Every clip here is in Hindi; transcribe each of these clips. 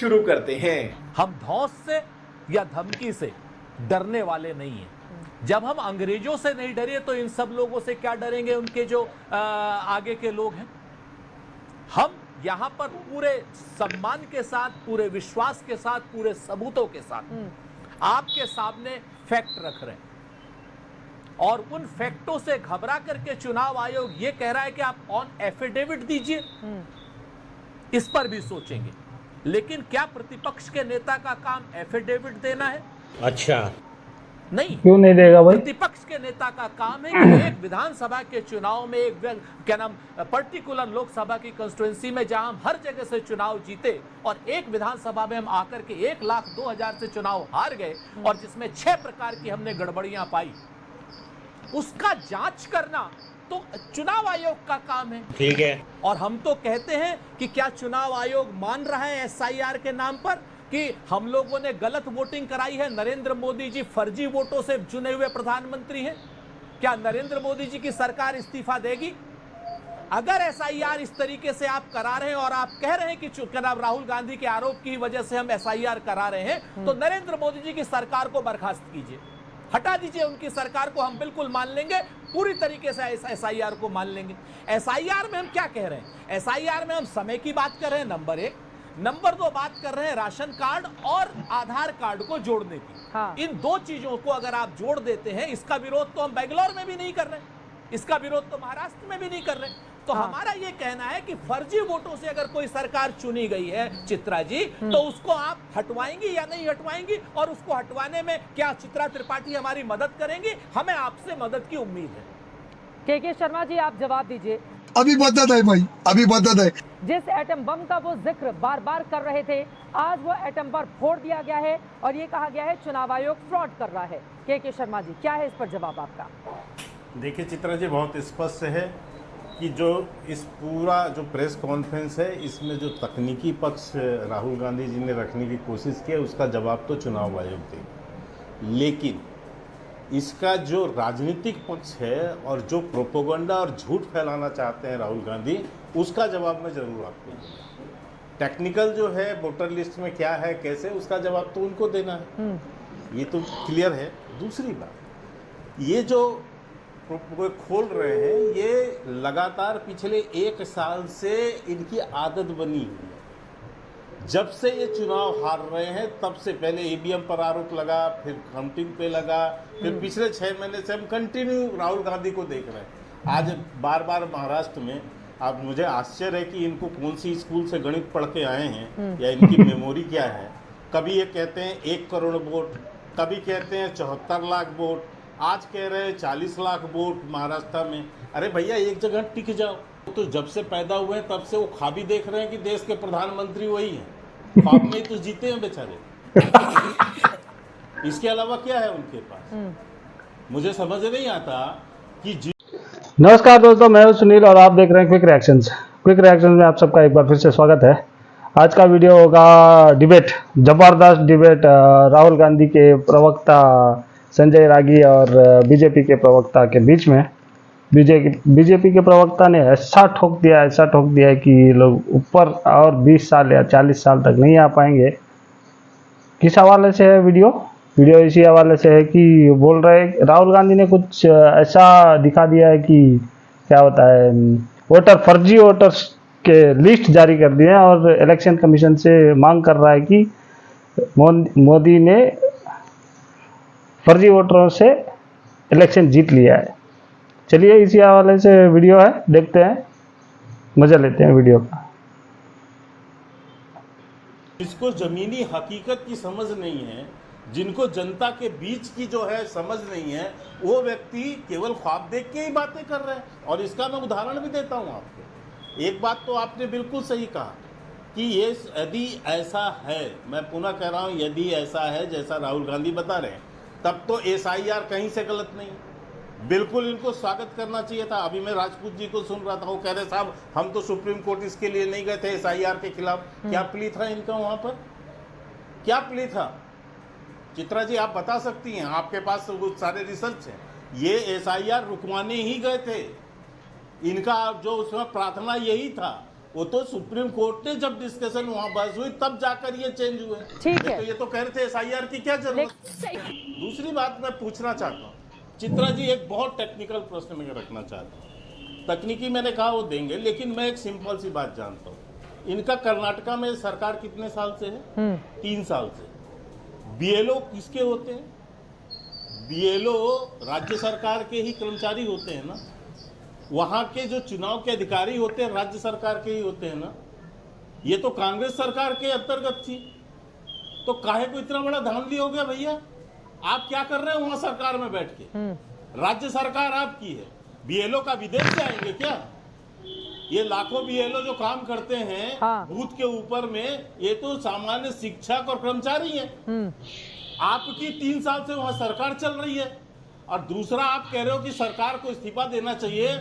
शुरू करते हैं। हम धौंस से या धमकी से डरने वाले नहीं हैं। जब हम अंग्रेजों से नहीं डरे तो इन सब लोगों से क्या डरेंगे, उनके जो आगे के लोग हैं। हम यहां पर पूरे सम्मान के साथ, पूरे विश्वास के साथ, पूरे सबूतों के साथ आपके सामने फैक्ट रख रहे हैं, और उन फैक्टों से घबरा करके चुनाव आयोग ये कह रहा है कि आप ऑन एफिडेविट दीजिए, इस पर भी सोचेंगे। लेकिन क्या प्रतिपक्ष के नेता का काम एफिडेविट देना है? अच्छा, नहीं। क्यों नहीं देगा भाई? प्रतिपक्ष के नेता का काम है कि एक विधानसभा के चुनाव में एक क्या नाम पर्टिकुलर लोकसभा की कंस्टिट्यूएंसी में जहां हम हर जगह से चुनाव जीते और एक विधानसभा में हम आकर के 1,02,000 से चुनाव हार गए और जिसमें 6 प्रकार की हमने गड़बड़ियां पाई, उसका जांच करना तो चुनाव आयोग का काम है। ठीक है। और हम तो कहते हैं कि क्या चुनाव आयोग मान रहा है एसआईआर के नाम पर कि हम लोगों ने गलत वोटिंग कराई है, नरेंद्र मोदी जी फर्जी वोटों से चुने हुए प्रधानमंत्री हैं? क्या नरेंद्र मोदी जी की सरकार इस्तीफा देगी? अगर एसआईआर इस तरीके से आप करा रहे हैं और आप कह रहे हैं कि राहुल गांधी के आरोप की वजह से हम एसआईआर करा रहे हैं, तो नरेंद्र मोदी जी की सरकार को बर्खास्त कीजिए, हटा दीजिए उनकी सरकार को। हम बिल्कुल मान लेंगे, पूरी तरीके से एसआईआर को मान लेंगे। एसआईआर में हम क्या कह रहे हैं? एसआईआर में हम समय की बात कर रहे हैं, नंबर 1। नंबर 2 बात कर रहे हैं राशन कार्ड और आधार कार्ड को जोड़ने की। हाँ। इन 2 चीजों को अगर आप जोड़ देते हैं, इसका विरोध तो हम बेंगलोर में भी नहीं कर रहे, इसका विरोध तो महाराष्ट्र में भी नहीं कर रहे। तो हाँ। हमारा ये कहना है कि फर्जी वोटों से अगर कोई सरकार चुनी गई है चित्रा जी, तो उसको आप हटवाएंगी या नहीं हटवाएंगी, और उसको हटवाने में क्या चित्रा त्रिपाठी हमारी मदद करेंगी? हमें आपसे मदद की उम्मीद है। के शर्मा जी, आप जवाब दीजिए। अभी मदद है भाई, अभी मदद है। जिस एटम बम का वो जिक्र बार बार कर रहे थे, आज वो एटम बम फोड़ दिया गया है और ये कहा गया है चुनाव आयोग फ्रॉड कर रहा है। के शर्मा जी, क्या है इस पर जवाब आपका? देखिए चित्रा जी, बहुत स्पष्ट है कि जो इस पूरा जो प्रेस कॉन्फ्रेंस है, इसमें जो तकनीकी पक्ष राहुल गांधी जी ने रखने की कोशिश की है, उसका जवाब तो चुनाव आयोग देगा। लेकिन इसका जो राजनीतिक पक्ष है और जो प्रोपोगंडा और झूठ फैलाना चाहते हैं राहुल गांधी, उसका जवाब मैं जरूर आपको दूंगा। टेक्निकल जो है वोटर लिस्ट में क्या है कैसे, उसका जवाब तो उनको देना है, ये तो क्लियर है। दूसरी बात, ये जो खोल रहे हैं, ये लगातार पिछले 1 साल से इनकी आदत बनी हुई है। जब से ये चुनाव हार रहे हैं, तब से पहले ईवीएम पर आरोप लगा, फिर काउंटिंग पे लगा, फिर पिछले 6 महीने से हम कंटिन्यू राहुल गांधी को देख रहे हैं। आज बार बार महाराष्ट्र में, अब मुझे आश्चर्य है कि इनको कौन सी स्कूल से गणित पढ़ के आए हैं या इनकी मेमोरी क्या है। कभी ये कहते हैं 1 करोड़ वोट, कभी कहते हैं 74 लाख वोट, आज कह रहे हैं 40 लाख वोट महाराष्ट्र में। अरे भैया, एक जगह टिक जाओ। तो जब से पैदा हुए हैं तब से वो ख्वाब देख रहे हैं कि देश के प्रधानमंत्री वही हैं, ख्वाब में ही तो जीते हैं बेचारे। इसके अलावा क्या है उनके पास? मुझे समझ नहीं आता कि नमस्कार दोस्तों, मैं हूं सुनील और आप देख रहे हैं क्विक रिएक्शंस। क्विक रिएक्शंस में आप सबका एक बार फिर से स्वागत है। आज का वीडियो होगा डिबेट, जबरदस्त डिबेट राहुल गांधी के प्रवक्ता संजय रागी और बीजेपी के प्रवक्ता के बीच में। बीजेपी के प्रवक्ता ने ऐसा ठोक दिया है कि लोग ऊपर और 20 साल या 40 साल तक नहीं आ पाएंगे। किस हवाले से है वीडियो इसी हवाले से है कि बोल रहे हैं राहुल गांधी ने कुछ ऐसा दिखा दिया है कि क्या होता है, फर्जी वोटर्स के लिस्ट जारी कर दिए हैं और इलेक्शन कमीशन से मांग कर रहा है कि मोदी ने फर्जी वोटरों से इलेक्शन जीत लिया है। चलिए इसी हवाले से वीडियो है, देखते हैं, मजा लेते हैं वीडियो का। जिसको जमीनी हकीकत की समझ नहीं है, जिनको जनता के बीच की जो है समझ नहीं है, वो व्यक्ति केवल ख्वाब देख के ही बातें कर रहे हैं। और इसका मैं उदाहरण भी देता हूं आपको। एक बात तो आपने बिल्कुल सही कहा कि ये यदि ऐसा है, मैं पुनः कह रहा हूं, यदि ऐसा है जैसा राहुल गांधी बता रहे हैं, तब तो एसआईआर कहीं से गलत नहीं। बिल्कुल इनको स्वागत करना चाहिए था। अभी मैं राजपूत जी को सुन रहा था, वो कह रहे साहब हम तो सुप्रीम कोर्ट इसके लिए नहीं गए थे एसआईआर के खिलाफ। क्या प्ली था इनका वहां पर? क्या प्ली था? चित्रा जी आप बता सकती हैं, आपके पास तो सारे रिसर्च है। ये एसआईआर रुकवाने ही गए थे, इनका जो उसमें प्रार्थना यही था वो तो सुप्रीम कोर्ट ने जब डिस्कशन वहां बहस हुई तब जाकर ये चेंज हुए। ठीक है। तो ये तो कह रहे थे एसआईआर की क्या जरूरत। दूसरी बात मैं पूछना चाहता हूँ चित्रा जी, एक बहुत टेक्निकल प्रश्न मैं रखना चाहता हूँ। तकनीकी मैंने कहा वो देंगे, लेकिन मैं एक सिंपल सी बात जानता हूँ, इनका कर्नाटका में सरकार कितने साल से है? 3 साल से। बीएलओ किसके होते हैं? बीएलओ राज्य सरकार के ही कर्मचारी होते हैं ना। वहां के जो चुनाव के अधिकारी होते हैं राज्य सरकार के ही होते हैं ना। ये तो कांग्रेस सरकार के अंतर्गत थी, तो काहे को इतना बड़ा धांधली हो गया भैया? आप क्या कर रहे हैं वहां सरकार में बैठ के? राज्य सरकार आपकी है, बीएलओ का विदेश से आएंगे क्या? ये लाखों बीएलओ जो काम करते हैं हाँ। बूथ के ऊपर में, ये तो सामान्य शिक्षक और कर्मचारी हैं। आपकी 3 साल से वहां सरकार चल रही है, और दूसरा आप कह रहे हो कि सरकार को इस्तीफा देना चाहिए।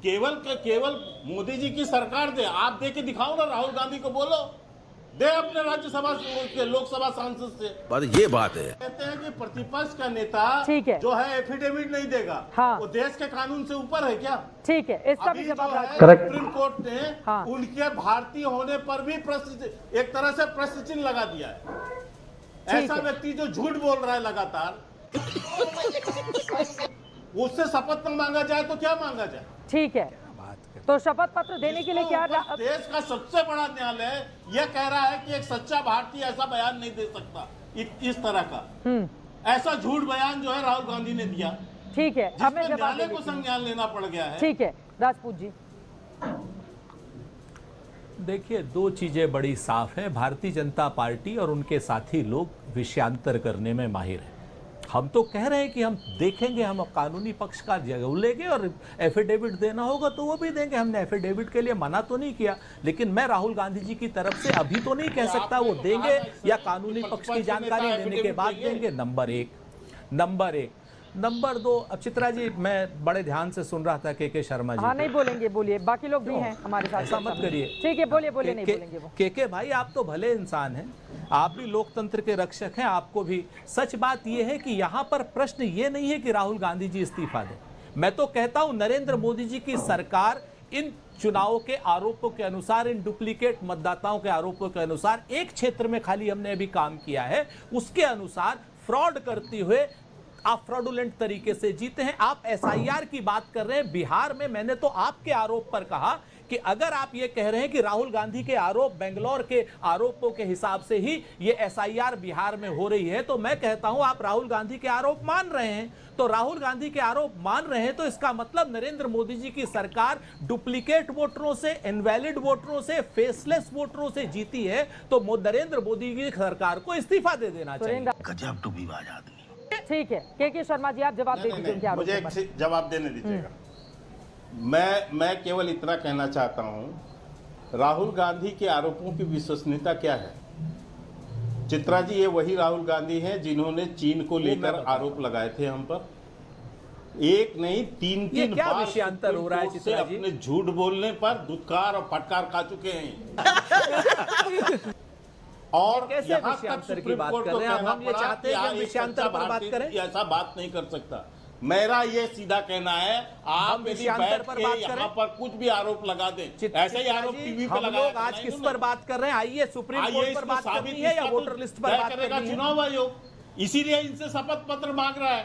केवल मोदी जी की सरकार दे, आप दे के दिखाओ ना, राहुल गांधी को बोलो दे अपने राज्यसभा के लोकसभा सांसद से। ये बात है। कहते हैं कि प्रतिपक्ष का नेता ठीक है। जो है एफिडेविट नहीं देगा। हाँ। वो देश के कानून से ऊपर है क्या? ठीक है, इसका भी अभी जवाब जो है राज- Correct. सुप्रीम कोर्ट ने हाँ। उनके भारतीय होने पर भी एक तरह से प्रश्न चिन्ह लगा दिया है। ऐसा है। व्यक्ति जो झूठ बोल रहा है लगातार, उससे शपथ न मांगा जाए तो क्या मांगा जाए? ठीक है, तो शपथ पत्र देने के लिए क्या इसको देश का सबसे बड़ा न्यायालय यह कह रहा है कि एक सच्चा भारतीय ऐसा बयान नहीं दे सकता इस तरह का। ऐसा झूठ बयान जो है राहुल गांधी ने दिया, ठीक है, अब मैं जिसमें जवाब न्यायालय दे को देती हूँ। संज्ञान लेना पड़ गया है। ठीक है राजपूत जी। देखिए, 2 चीजें बड़ी साफ है। भारतीय जनता पार्टी और उनके साथी लोग विषयांतर करने में माहिर हैं। हम तो कह रहे हैं कि हम देखेंगे, हम कानूनी पक्ष का जगह लेंगे, और एफिडेविट देना होगा तो वो भी देंगे। हमने एफिडेविट के लिए मना तो नहीं किया, लेकिन मैं राहुल गांधी जी की तरफ से अभी तो नहीं कह सकता वो देंगे या कानूनी पक्ष की जानकारी देने के बाद देंगे। नंबर 1। नंबर 2, अब चित्रा जी, मैं बड़े ध्यान से सुन रहा था के शर्मा जी। हाँ, नहीं बोलेंगे, बोलिए, बाकी लोग भी हैं हमारे साथ। ऐसा मत करिए। ठीक है, बोलिए बोलिए, नहीं बोलेंगे वो। के भाई, आप तो भले इंसान हैं, आप भी लोकतंत्र के रक्षक हैं, आपको भी सच बात यह है कि यहाँ पर प्रश्न ये नहीं है कि राहुल गांधी जी इस्तीफा दें। मैं तो कहता हूं नरेंद्र मोदी जी की सरकार इन चुनावों के आरोपों के अनुसार, इन डुप्लीकेट मतदाताओं के आरोपों के अनुसार, एक क्षेत्र में खाली हमने अभी काम किया है, उसके अनुसार फ्रॉड करते हुए आप फ्रॉडुलेंट तरीके से जीते हैं। आप एसआईआर की बात कर रहे हैं। बिहार में मैंने तो आपके आरोप पर कहा कि अगर आप ये कह रहे हैं कि राहुल गांधी के आरोप बेंगलोर के आरोपों के हिसाब से ही ये एसआईआर बिहार में हो रही है, तो मैं कहता हूं आप राहुल गांधी के आरोप मान रहे हैं। तो राहुल गांधी के आरोप मान रहे हैं तो इसका मतलब नरेंद्र मोदी जी की सरकार डुप्लीकेट वोटरों से, इनवैलिड वोटरों से, फेसलेस वोटरों से जीती है। तो नरेंद्र मोदी की सरकार को इस्तीफा दे देना चाहिए। गजब टूबीबाज आदमी। ठीक है, के शर्मा जी, आप जवाब दे दीजिए उनके आरोप मुझे पर। एक जवाब देने दीजिएगा। मैं केवल इतना कहना चाहता हूं, राहुल गांधी के आरोपों की विश्वसनीयता क्या है? चित्रा जी, ये वही राहुल गांधी हैं जिन्होंने चीन को लेकर आरोप लगाए थे हम पर। एक नहीं, 3 क्या बार विषयांतर हो रहा है सुप्रीम कोर्ट से चित्रा जी? अपने झूठ बोलने पर धुतकार और फटकार खा चुके हैं। और कैसे यहाँ तक विषयांतर की सुप्रीम बात कोर्ट कर को रहे हैं? अब कहना हम ये पड़ा चाहते हैं कि हम एक विषयांतर सच्चा पर बात भारतीय करें। ऐसा बात नहीं कर सकता। मेरा ये सीधा कहना है, आप यदि विषयांतर बैठ पर के बात यहाँ करें। पर कुछ भी आरोप लगा दें, ऐसे ही आरोप टीवी पे हम लगाया लोग आज किस पर बात कर रहे हैं? आइए, सुप्रीम कोर्ट पर बात करनी है या वोटर लिस्ट पर बात करनी है? चुनाव आयोग इसीलिए इनसे शपथ पत्र मांग रहा है।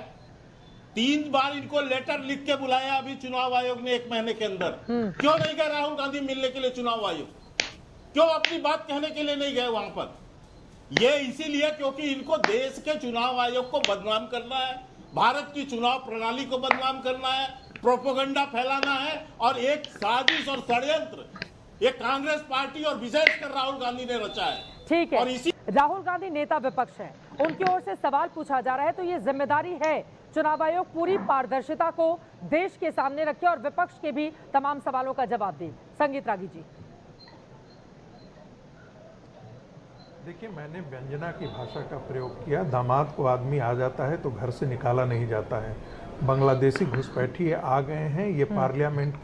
3 बार इनको लेटर लिख के बुलाया अभी चुनाव आयोग ने 1 महीने के अंदर। क्यों नहीं गए राहुल गांधी मिलने के लिए चुनाव आयोग? क्यों अपनी बात कहने के लिए नहीं गए वहां पर? ये इसीलिए क्योंकि इनको देश के चुनाव आयोग को बदनाम करना है, भारत की चुनाव प्रणाली को बदनाम करना है, प्रोपेगेंडा फैलाना है, और एक साजिश और षड्यंत्र ये कांग्रेस पार्टी और विशेषकर राहुल गांधी ने रचा है। ठीक है, और इसी राहुल गांधी नेता विपक्ष है, उनकी ओर से सवाल पूछा जा रहा है, तो ये जिम्मेदारी है चुनाव आयोग पूरी पारदर्शिता को देश के सामने रखे और विपक्ष के भी तमाम सवालों का जवाब दे। संगीत रागी जी। देखिए, मैंने व्यंजना की भाषा का प्रयोग किया। दामाद को आदमी आ जाता है तो घर से निकाला नहीं जाता है। बांग्लादेशी घुसपैठिए आ गए हैं। ये पार्लियामेंट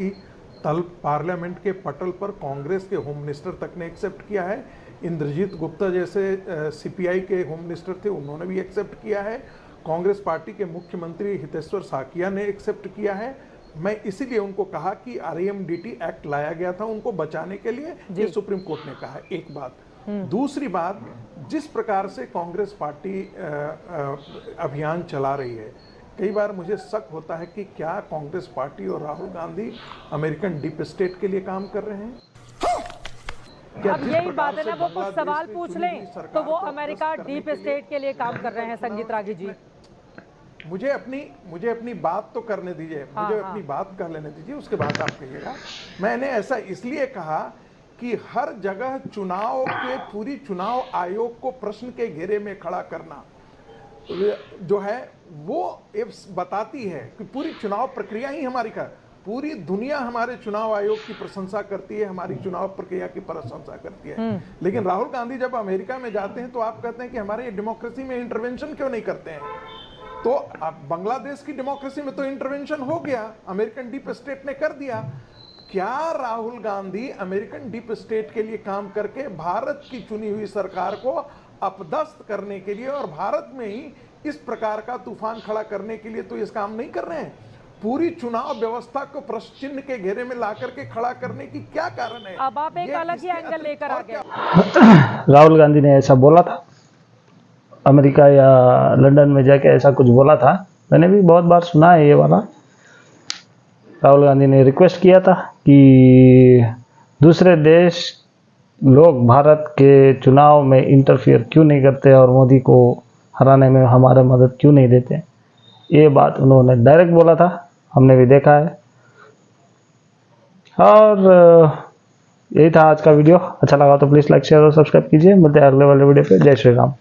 के पटल पर कांग्रेस के होम मिनिस्टर तक ने एक्सेप्ट किया है। इंद्रजीत गुप्ता जैसे सीपीआई के होम मिनिस्टर थे, उन्होंने भी एक्सेप्ट किया है। कांग्रेस पार्टी के मुख्यमंत्री हितेश्वर साकिया ने एक्सेप्ट किया है। मैं इसीलिए उनको कहा कि RMDT एक्ट लाया गया था उनको बचाने के लिए, ये सुप्रीम कोर्ट ने कहा। एक बात। दूसरी बात, जिस प्रकार से कांग्रेस पार्टी अभियान चला रही है, कई बार मुझे शक होता है कि क्या कांग्रेस पार्टी और Rahul Gandhi American deep state के लिए काम कर रहे हैं? अब यही बात है ना, वो कुछ सवाल पूछ लें तो वो अमेरिका डीप स्टेट के लिए काम कर रहे हैं। संगीत रागी जी, मुझे अपनी बात तो करने दीजिए, मुझे अपनी बात कर लेने दीजिए, उसके बाद आप कहिएगा। मैंने ऐसा इसलिए कहा कि हर जगह चुनाव के, पूरी चुनाव आयोग को प्रश्न के घेरे में खड़ा करना जो है वो बताती है कि पूरी चुनाव प्रक्रिया ही हमारी पूरी दुनिया हमारे चुनाव आयोग की प्रशंसा करती है, हमारी चुनाव प्रक्रिया की प्रशंसा करती है। लेकिन राहुल गांधी जब अमेरिका में जाते हैं तो आप कहते हैं कि हमारे डेमोक्रेसी में इंटरवेंशन क्यों नहीं करते हैं? तो अब बांग्लादेश की डेमोक्रेसी में तो इंटरवेंशन हो गया, अमेरिकन डीप स्टेट ने कर दिया। क्या Rahul Gandhi American deep state के लिए काम करके भारत की चुनी हुई सरकार को अपदस्थ करने के लिए और भारत में ही इस प्रकार का तूफान खड़ा करने के लिए तो इस काम नहीं कर रहे हैं? पूरी चुनाव व्यवस्था को प्रश्न चिन्ह के घेरे में ला करके खड़ा करने की क्या कारण है? अब आप एक अलग ही एंगल लेकर आ गए। राहुल गांधी ने ऐसा बोला था, अमेरिका या लंदन में जाके ऐसा कुछ बोला था। मैंने भी बहुत बार सुना है ये वाला। राहुल गांधी ने रिक्वेस्ट किया था कि दूसरे देश लोग भारत के चुनाव में इंटरफियर क्यों नहीं करते और मोदी को हराने में हमारा मदद क्यों नहीं देते। ये बात उन्होंने डायरेक्ट बोला था, हमने भी देखा है। और यही था आज का वीडियो। अच्छा लगा तो प्लीज़ लाइक शेयर और सब्सक्राइब कीजिए। मिलते हैं अगले वाले वीडियो पे। जय श्री राम।